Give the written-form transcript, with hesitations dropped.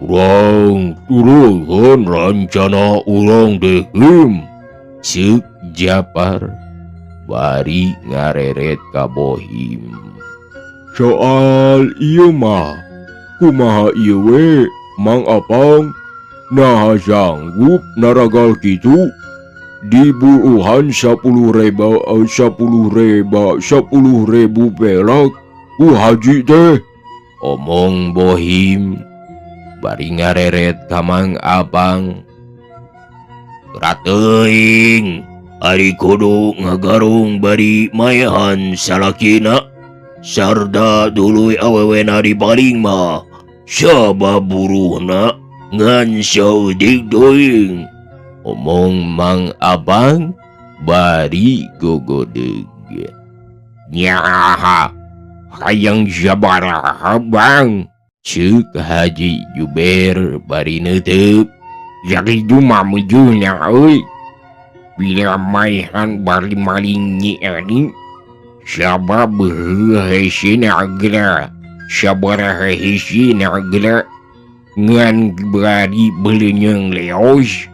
Urang turunkan rencana urang dehim. Ceuk Japar bari ngareret ka Bohim. Soal ieu mah kumaha ieu we Mang Apang? Naha sanggup naragal kitu? Dibuuhan 10.000 perak ku haji teh. Omong Bohim bari ngareret ka Mang Apang. Gerak teuing, ari kudu ngagarung bari maehan salakina. Sarda duluy awewena dipaling mah sababuruhna ngan saudik teuing. Omong Mang Apang bari gogodeg. Nyaha hayang sabaraha bang? Ceuk Haji Juber bari neuteub. Jadi mah mujuna euy. Bila maehan bari maling nyi ani sabab hese nagla sabaraha hese nagla ngan bari beuleunyeung leos.